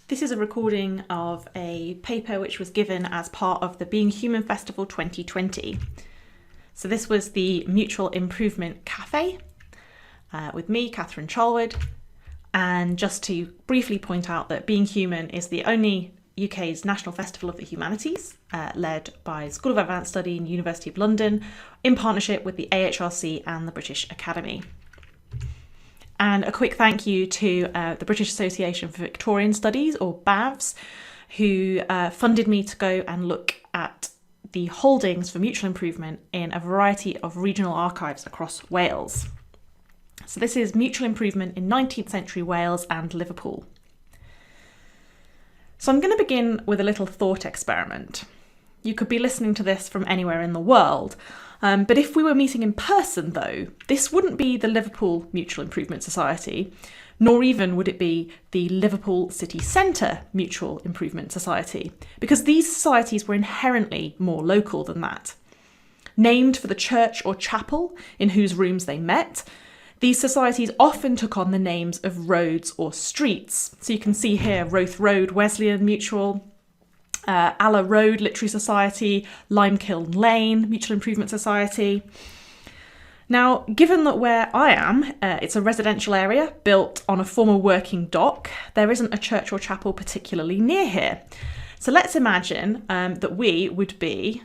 This is a recording of a paper which was given as part of the Being Human Festival 2020. So this was the Mutual Improvement Café with me, Catherine Charlwood. And just to briefly point out that Being Human is the only UK's National Festival of the Humanities, led by School of Advanced Study and University of London, in partnership with the AHRC and the British Academy. And a quick thank you to the British Association for Victorian Studies, or BAVS, who funded me to go and look at the holdings for mutual improvement in a variety of regional archives across Wales. So this is mutual improvement in 19th-century Wales and Liverpool. So I'm going to begin with a little thought experiment. You could be listening to this from anywhere in the world, but if we were meeting in person though, this wouldn't be the Liverpool Mutual Improvement Society, nor even would it be the Liverpool City Centre Mutual Improvement Society, because these societies were inherently more local than that. Named for the church or chapel in whose rooms they met, these societies often took on the names of roads or streets. So you can see here Roath Road Wesleyan Mutual, Alla Road Literary Society, Limekiln Lane Mutual Improvement Society. Now, given that where I am, it's a residential area built on a former working dock, there isn't a church or chapel particularly near here. So let's imagine that we would be,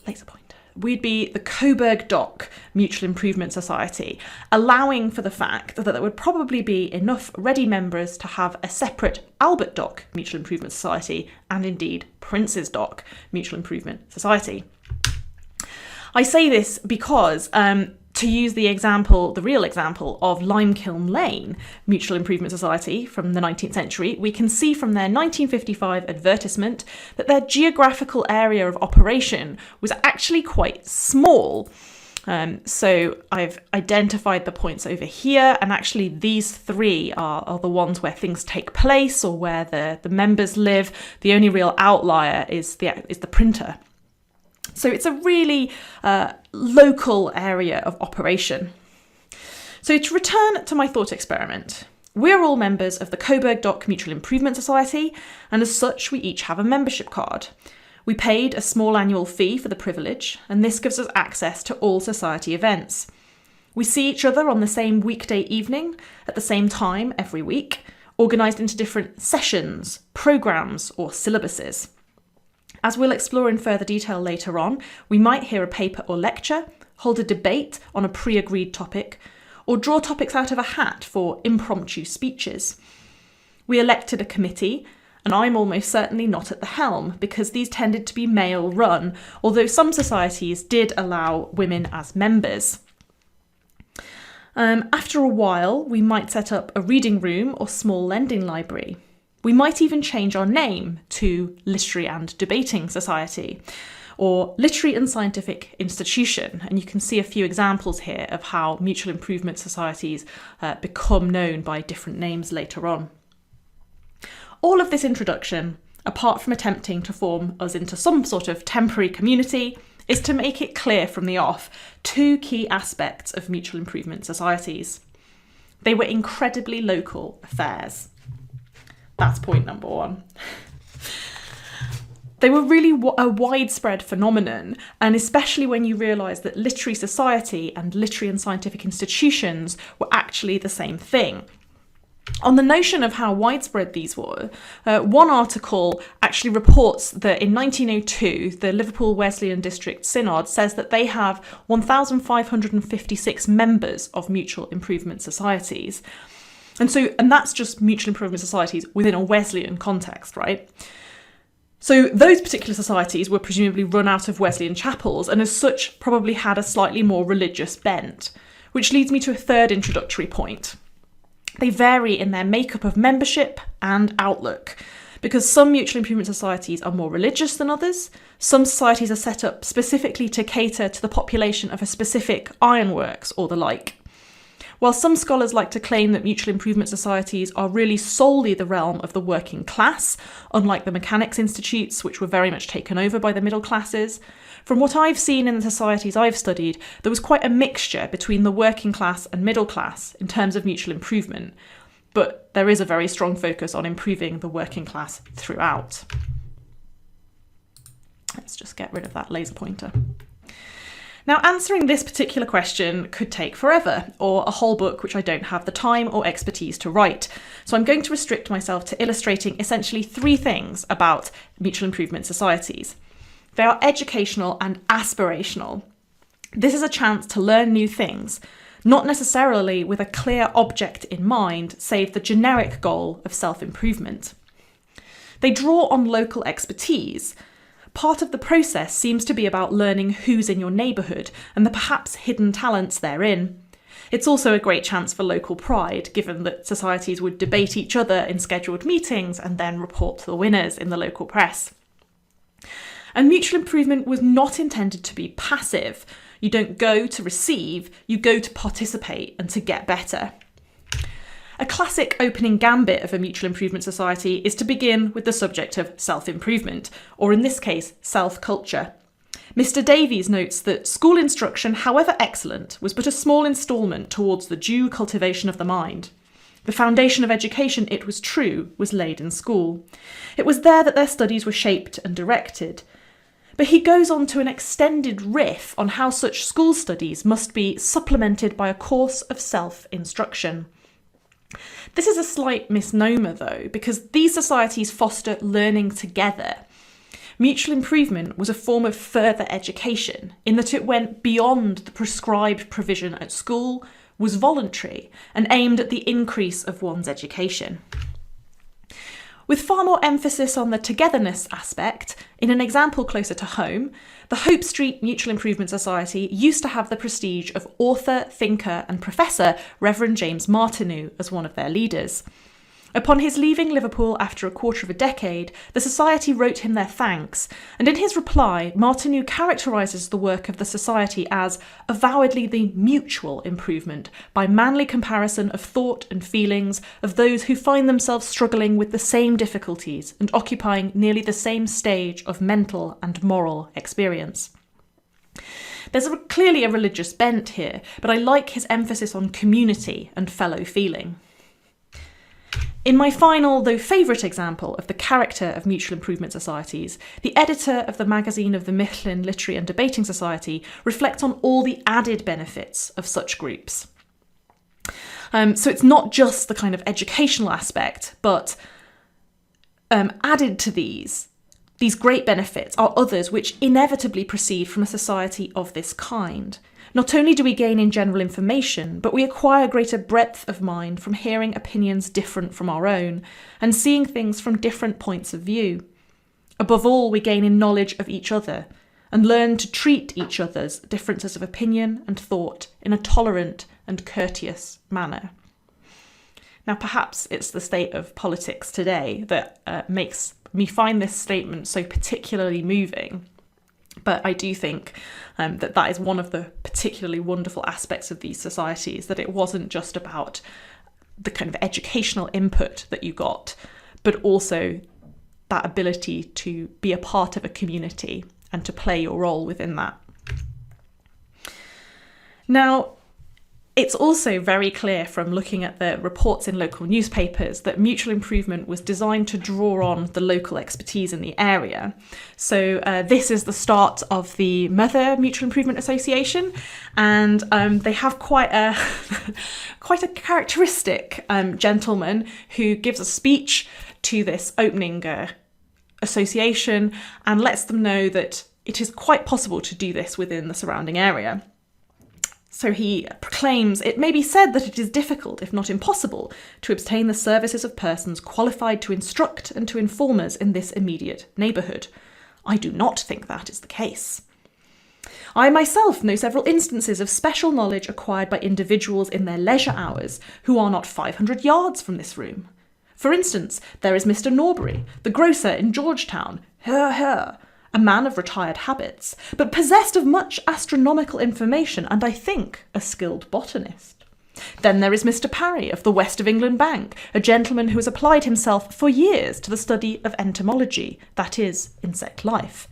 laser pointer, we'd be the Coburg Dock Mutual Improvement Society, allowing for the fact that there would probably be enough ready members to have a separate Albert Dock Mutual Improvement Society and indeed Prince's Dock Mutual Improvement Society. I say this because to use the real example of Limekiln Lane Mutual Improvement Society from the 19th century, we can see from their 1955 advertisement that their geographical area of operation was actually quite small. So I've identified the points over here, and actually these three are the ones where things take place or where the members live. The only real outlier is the printer. So it's a really local area of operation. So to return to my thought experiment, we're all members of the Coburg Dock Mutual Improvement Society, and as such we each have a membership card. We paid a small annual fee for the privilege, and this gives us access to all society events. We see each other on the same weekday evening at the same time every week, organised into different sessions, programmes or syllabuses. As we'll explore in further detail later on, we might hear a paper or lecture, hold a debate on a pre-agreed topic, or draw topics out of a hat for impromptu speeches. We elected a committee, and I'm almost certainly not at the helm because these tended to be male-run, although some societies did allow women as members. After a while, we might set up a reading room or small lending library. We might even change our name to Literary and Debating Society or Literary and Scientific Institution. And you can see a few examples here of how mutual improvement societies become known by different names later on. All of this introduction, apart from attempting to form us into some sort of temporary community, is to make it clear from the off two key aspects of mutual improvement societies. They were incredibly local affairs. That's point number one. They were really a widespread phenomenon, and especially when you realise that literary society and literary and scientific institutions were actually the same thing. On the notion of how widespread these were, one article actually reports that in 1902, the Liverpool Wesleyan District Synod says that they have 1,556 members of mutual improvement societies. And that's just mutual improvement societies within a Wesleyan context, right? So those particular societies were presumably run out of Wesleyan chapels and as such probably had a slightly more religious bent, which leads me to a third introductory point. They vary in their makeup of membership and outlook, because some mutual improvement societies are more religious than others. Some societies are set up specifically to cater to the population of a specific ironworks or the like. While some scholars like to claim that mutual improvement societies are really solely the realm of the working class, unlike the mechanics institutes, which were very much taken over by the middle classes, from what I've seen in the societies I've studied, there was quite a mixture between the working class and middle class in terms of mutual improvement. but there is a very strong focus on improving the working class throughout. Let's just get rid of that laser pointer. Now, answering this particular question could take forever, or a whole book which I don't have the time or expertise to write. So I'm going to restrict myself to illustrating essentially 3 things about mutual improvement societies. They are educational and aspirational. This is a chance to learn new things, not necessarily with a clear object in mind, save the generic goal of self-improvement. They draw on local expertise. Part of the process seems to be about learning who's in your neighbourhood and the perhaps hidden talents therein. It's also a great chance for local pride, given that societies would debate each other in scheduled meetings and then report the winners in the local press. And mutual improvement was not intended to be passive. You don't go to receive, you go to participate and to get better. A classic opening gambit of a mutual improvement society is to begin with the subject of self-improvement, or in this case, self-culture. Mr. Davies notes that school instruction, however excellent, was but a small instalment towards the due cultivation of the mind. The foundation of education, it was true, was laid in school. It was there that their studies were shaped and directed. But he goes on to an extended riff on how such school studies must be supplemented by a course of self-instruction. This is a slight misnomer, though, because these societies foster learning together. Mutual improvement was a form of further education, in that it went beyond the prescribed provision at school, was voluntary, and aimed at the increase of one's education. With far more emphasis on the togetherness aspect, in an example closer to home, the Hope Street Mutual Improvement Society used to have the prestige of author, thinker and professor Reverend James Martineau as one of their leaders. Upon his leaving Liverpool after a quarter of a decade, the society wrote him their thanks, and in his reply, Martineau characterises the work of the society as avowedly the mutual improvement by manly comparison of thought and feelings of those who find themselves struggling with the same difficulties and occupying nearly the same stage of mental and moral experience. There's clearly a religious bent here, but I like his emphasis on community and fellow feeling. In my final, though favourite example of the character of mutual improvement societies, the editor of the magazine of the Michelin Literary and Debating Society reflects on all the added benefits of such groups. So it's not just the kind of educational aspect, but added to these great benefits are others which inevitably proceed from a society of this kind. Not only do we gain in general information, but we acquire greater breadth of mind from hearing opinions different from our own and seeing things from different points of view. Above all, we gain in knowledge of each other and learn to treat each other's differences of opinion and thought in a tolerant and courteous manner. Now, perhaps it's the state of politics today that makes me find this statement so particularly moving. But I do think that is one of the particularly wonderful aspects of these societies, that it wasn't just about the kind of educational input that you got, but also that ability to be a part of a community and to play your role within that. Now, it's also very clear from looking at the reports in local newspapers that mutual improvement was designed to draw on the local expertise in the area. So this is the start of the Mother Mutual Improvement Association, and they have quite a characteristic gentleman who gives a speech to this opening association and lets them know that it is quite possible to do this within the surrounding area. So he proclaims, "It may be said that it is difficult, if not impossible, to obtain the services of persons qualified to instruct and to inform us in this immediate neighbourhood. I do not think that is the case. I myself know several instances of special knowledge acquired by individuals in their leisure hours who are not 500 yards from this room. For instance, there is Mr. Norbury, the grocer in Georgetown, a man of retired habits, but possessed of much astronomical information and, I think, a skilled botanist. Then there is Mr. Parry of the West of England Bank, a gentleman who has applied himself for years to the study of entomology, that is, insect life.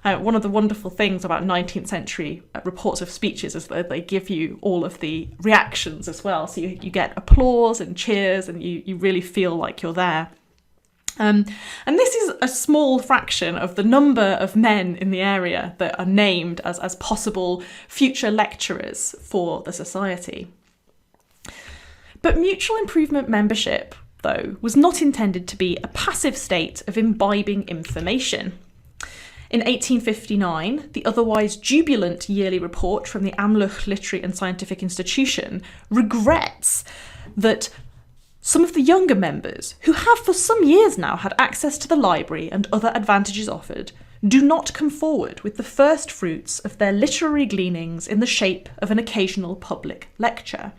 One of the wonderful things about 19th century reports of speeches is that they give you all of the reactions as well. So you get applause and cheers, and you really feel like you're there. And this is a small fraction of the number of men in the area that are named as possible future lecturers for the society. But mutual improvement membership, though, was not intended to be a passive state of imbibing information. In 1859, the otherwise jubilant yearly report from the Amlwch Literary and Scientific Institution regrets that some of the younger members, who have for some years now had access to the library and other advantages offered, do not come forward with the first fruits of their literary gleanings in the shape of an occasional public lecture.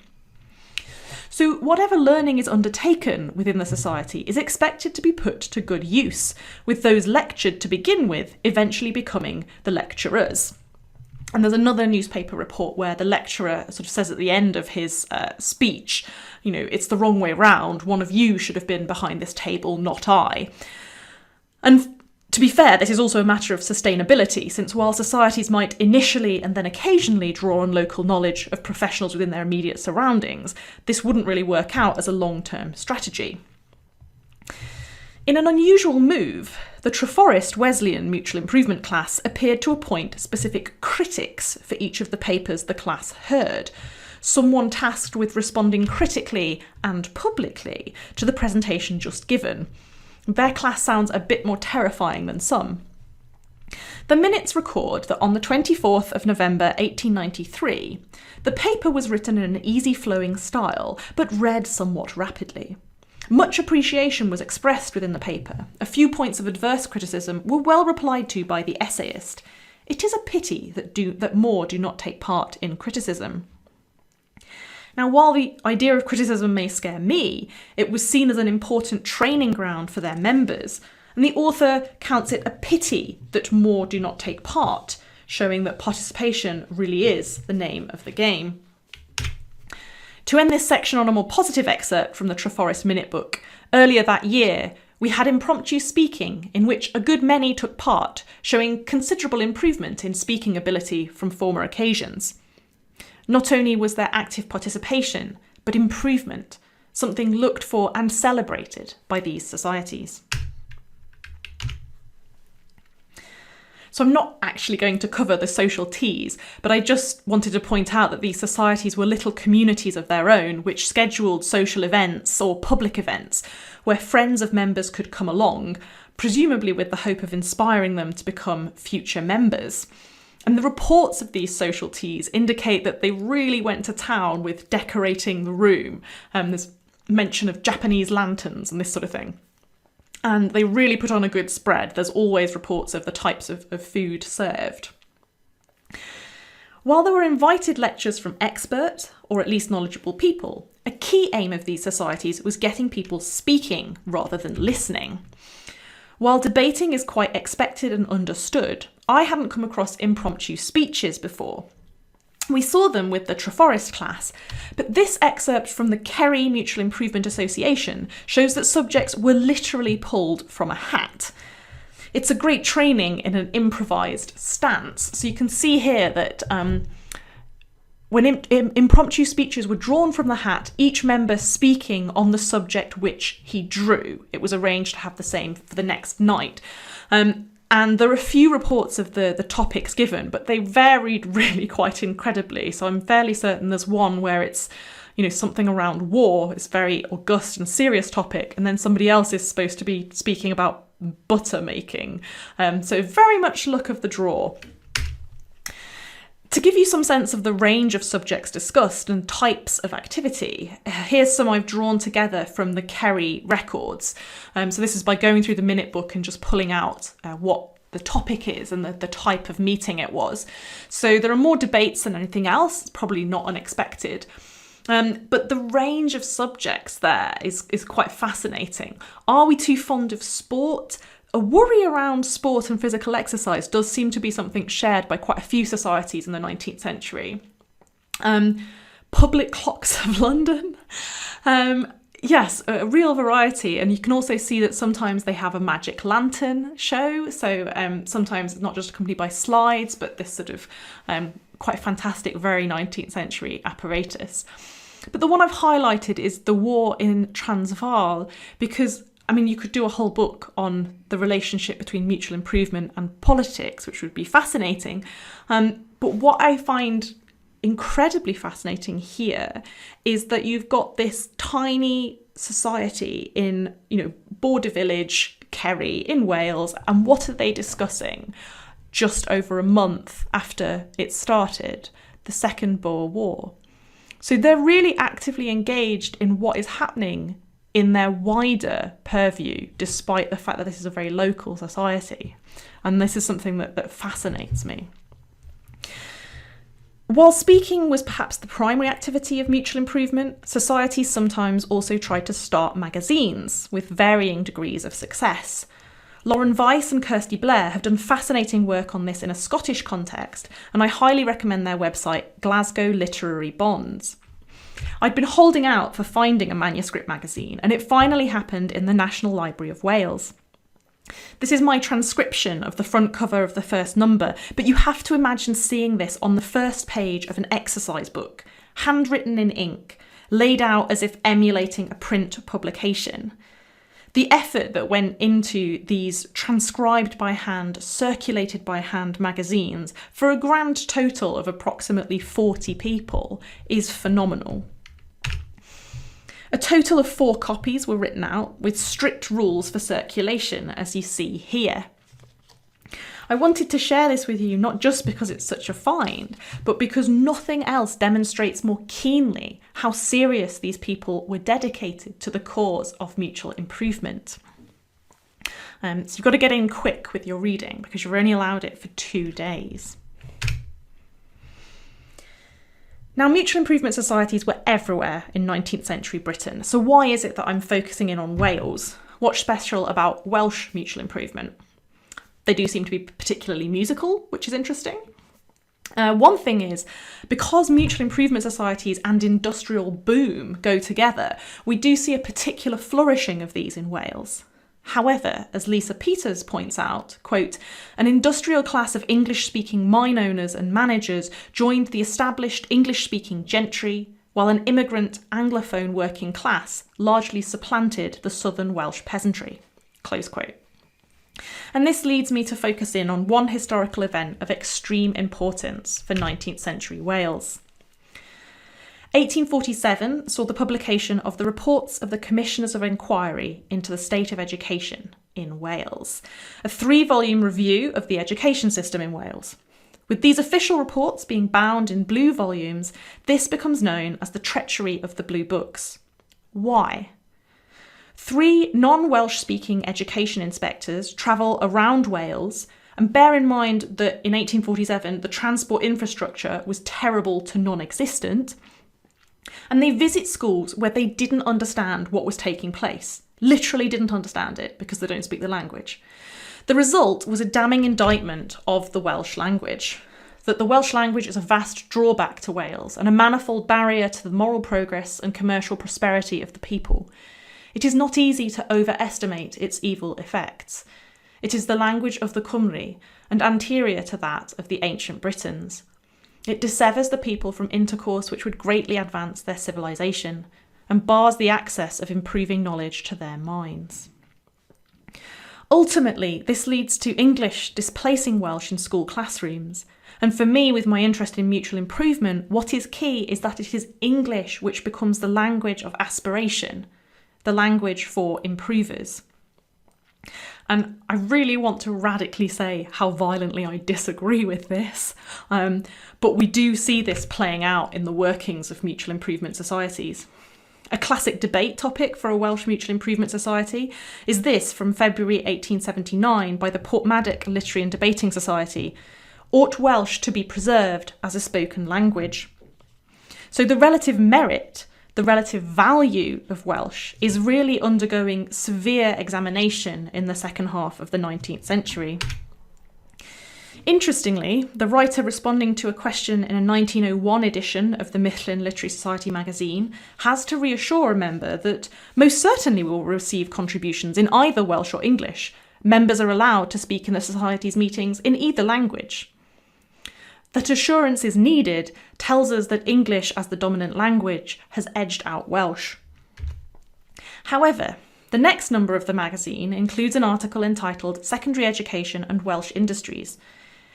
So whatever learning is undertaken within the society is expected to be put to good use, with those lectured to begin with eventually becoming the lecturers. And there's another newspaper report where the lecturer sort of says at the end of his speech, it's the wrong way round. One of you should have been behind this table, not I. And to be fair, this is also a matter of sustainability, since while societies might initially and then occasionally draw on local knowledge of professionals within their immediate surroundings, this wouldn't really work out as a long-term strategy. In an unusual move, the Treforest Wesleyan Mutual Improvement class appeared to appoint specific critics for each of the papers the class heard, someone tasked with responding critically and publicly to the presentation just given. Their class sounds a bit more terrifying than some. The minutes record that on the 24th of November 1893, the paper was written in an easy-flowing style, but read somewhat rapidly. Much appreciation was expressed within the paper. A few points of adverse criticism were well replied to by the essayist. It is a pity that more do not take part in criticism. Now, while the idea of criticism may scare me, it was seen as an important training ground for their members, and the author counts it a pity that more do not take part, showing that participation really is the name of the game. To end this section on a more positive excerpt from the Treforest Minute Book, earlier that year, we had impromptu speaking in which a good many took part, showing considerable improvement in speaking ability from former occasions. Not only was there active participation, but improvement, something looked for and celebrated by these societies. So I'm not actually going to cover the social teas, but I just wanted to point out that these societies were little communities of their own, which scheduled social events or public events where friends of members could come along, presumably with the hope of inspiring them to become future members. And the reports of these social teas indicate that they really went to town with decorating the room. There's mention of Japanese lanterns and this sort of thing. And they really put on a good spread. There's always reports of the types of food served. While there were invited lectures from expert, or at least knowledgeable people, a key aim of these societies was getting people speaking rather than listening. While debating is quite expected and understood, I hadn't come across impromptu speeches before. We saw them with the Treforest class, but this excerpt from the Kerry Mutual Improvement Association shows that subjects were literally pulled from a hat. It's a great training in an improvised stance. So you can see here that when impromptu speeches were drawn from the hat, each member speaking on the subject which he drew. It was arranged to have the same for the next night. And there are a few reports of the topics given, but they varied really quite incredibly. So I'm fairly certain there's one where it's, something around war. It's a very august and serious topic. And then somebody else is supposed to be speaking about butter making. So very much luck of the draw. To give you some sense of the range of subjects discussed and types of activity, here's some I've drawn together from the Kerry records. So this is by going through the minute book and just pulling out what the topic is and the type of meeting it was. So there are more debates than anything else. It's probably not unexpected. But the range of subjects there is quite fascinating. Are we too fond of sport? A worry around sport and physical exercise does seem to be something shared by quite a few societies in the 19th century. Public clocks of London. Yes, a real variety. And you can also see that sometimes they have a magic lantern show. So sometimes it's not just accompanied by slides, but this sort of quite fantastic, very 19th century apparatus. But the one I've highlighted is the war in Transvaal, because I mean, you could do a whole book on the relationship between mutual improvement and politics, which would be fascinating. But what I find incredibly fascinating here is that you've got this tiny society in, border village, Kerry in Wales, and what are they discussing just over a month after it started, the Second Boer War? So they're really actively engaged in what is happening in their wider purview, despite the fact that this is a very local society. And this is something that fascinates me. While speaking was perhaps the primary activity of mutual improvement, societies sometimes also tried to start magazines with varying degrees of success. Lauren Weiss and Kirsty Blair have done fascinating work on this in a Scottish context, and I highly recommend their website, Glasgow Literary Bonds. I'd been holding out for finding a manuscript magazine, and it finally happened in the National Library of Wales. This is my transcription of the front cover of the first number, but you have to imagine seeing this on the first page of an exercise book, handwritten in ink, laid out as if emulating a print publication. The effort that went into these transcribed by hand, circulated by hand magazines for a grand total of approximately 40 people is phenomenal. A total of 4 copies were written out with strict rules for circulation, as you see here. I wanted to share this with you not just because it's such a find, but because nothing else demonstrates more keenly how serious these people were dedicated to the cause of mutual improvement. So you've got to get in quick with your reading because you're only allowed it for 2 days. Now, mutual improvement societies were everywhere in 19th century Britain. So why is it that I'm focusing in on Wales? What's special about Welsh mutual improvement? They do seem to be particularly musical, which is interesting. One thing is, because mutual improvement societies and industrial boom go together, we do see a particular flourishing of these in Wales. However, as Lisa Peters points out, quote, an industrial class of English-speaking mine owners and managers joined the established English-speaking gentry, while an immigrant Anglophone working class largely supplanted the southern Welsh peasantry, close quote. And this leads me to focus in on one historical event of extreme importance for 19th century Wales. 1847 saw the publication of the reports of the Commissioners of Inquiry into the State of Education in Wales, a 3-volume review of the education system in Wales. With these official reports being bound in blue volumes, this becomes known as the treachery of the Blue Books. Why? 3 non-Welsh speaking education inspectors travel around Wales, and bear in mind that in 1847 the transport infrastructure was terrible to non-existent, and they visit schools where they didn't understand what was taking place, literally didn't understand it because they don't speak the language. The result was a damning indictment of the Welsh language, that the Welsh language is a vast drawback to Wales and a manifold barrier to the moral progress and commercial prosperity of the people. It is not easy to overestimate its evil effects. It is the language of the Cymry and anterior to that of the ancient Britons. It dissevers the people from intercourse which would greatly advance their civilization and bars the access of improving knowledge to their minds. Ultimately, this leads to English displacing Welsh in school classrooms. And for me, with my interest in mutual improvement, what is key is that it is English which becomes the language of aspiration, the language for improvers. And I really want to radically say how violently I disagree with this, but we do see this playing out in the workings of mutual improvement societies. A classic debate topic for a Welsh mutual improvement society is this from February 1879 by the Portmaddock Literary and Debating Society: ought Welsh to be preserved as a spoken language? So the relative merit, the relative value of Welsh is really undergoing severe examination in the second half of the 19th century. Interestingly, the writer responding to a question in a 1901 edition of the Mifflin Literary Society magazine has to reassure a member that most certainly will receive contributions in either Welsh or English. Members are allowed to speak in the Society's meetings in either language. That assurance is needed tells us that English as the dominant language has edged out Welsh. However, the next number of the magazine includes an article entitled Secondary Education and Welsh Industries.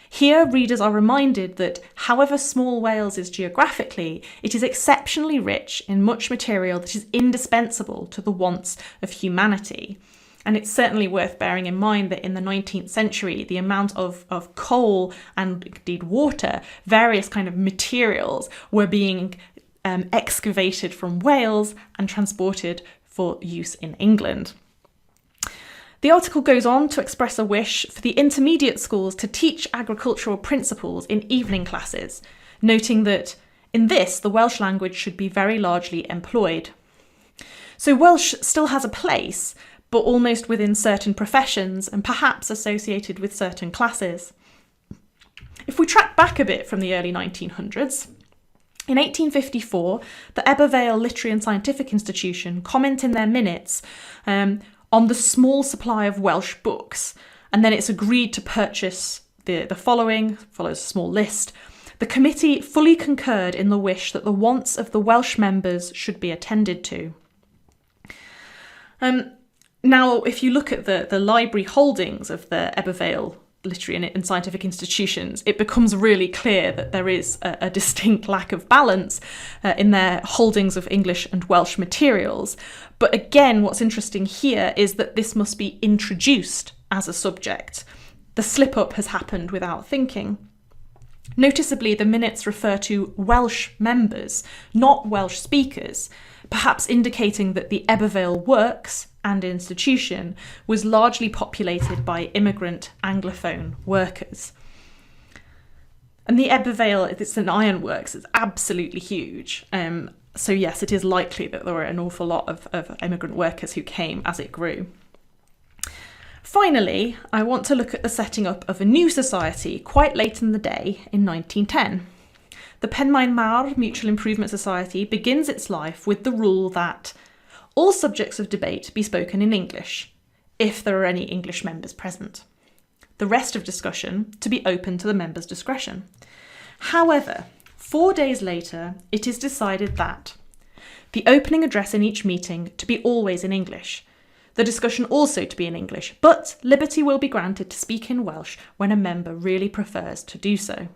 Here, readers are reminded that however small Wales is geographically, it is exceptionally rich in much material that is indispensable to the wants of humanity. And it's certainly worth bearing in mind that in the 19th century, the amount of coal and indeed water, various kind of materials, were being excavated from Wales and transported for use in England. The article goes on to express a wish for the intermediate schools to teach agricultural principles in evening classes, noting that in this the Welsh language should be very largely employed. So Welsh still has a place, but almost within certain professions and perhaps associated with certain classes. If we track back a bit from the early 1900s, in 1854, the Ebervale Literary and Scientific Institution comment in their minutes on the small supply of Welsh books, and then it's agreed to purchase the following, follows a small list. The committee fully concurred in the wish that the wants of the Welsh members should be attended to. Now, if you look at the library holdings of the Ebervale Literary and Scientific Institutions, it becomes really clear that there is a distinct lack of balance in their holdings of English and Welsh materials. But again, what's interesting here is that this must be introduced as a subject. The slip-up has happened without thinking. Noticeably, the minutes refer to Welsh members, not Welsh speakers, perhaps indicating that the Ebervale works and institution was largely populated by immigrant Anglophone workers. And the Ebervale, it's an ironworks, it's absolutely huge. So yes, it is likely that there were an awful lot of immigrant workers who came as it grew. Finally, I want to look at the setting up of a new society quite late in the day in 1910. The Penmaen Mawr Mutual Improvement Society begins its life with the rule that all subjects of debate be spoken in English, if there are any English members present. The rest of discussion to be open to the members' discretion. However, 4 days later, it is decided that the opening address in each meeting to be always in English, the discussion also to be in English, but liberty will be granted to speak in Welsh when a member really prefers to do so.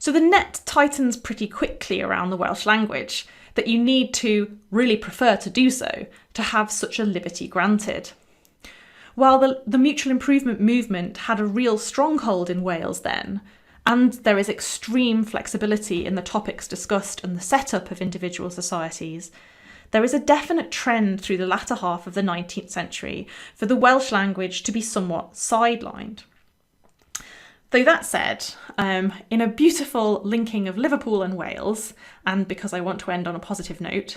So the net tightens pretty quickly around the Welsh language, that you need to really prefer to do so to have such a liberty granted. While the mutual improvement movement had a real stronghold in Wales then, and there is extreme flexibility in the topics discussed and the setup of individual societies, there is a definite trend through the latter half of the 19th century for the Welsh language to be somewhat sidelined. Though that said, in a beautiful linking of Liverpool and Wales, and because I want to end on a positive note,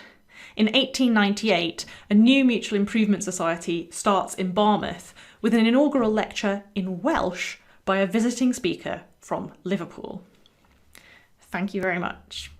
in 1898, a new Mutual Improvement Society starts in Barmouth with an inaugural lecture in Welsh by a visiting speaker from Liverpool. Thank you very much.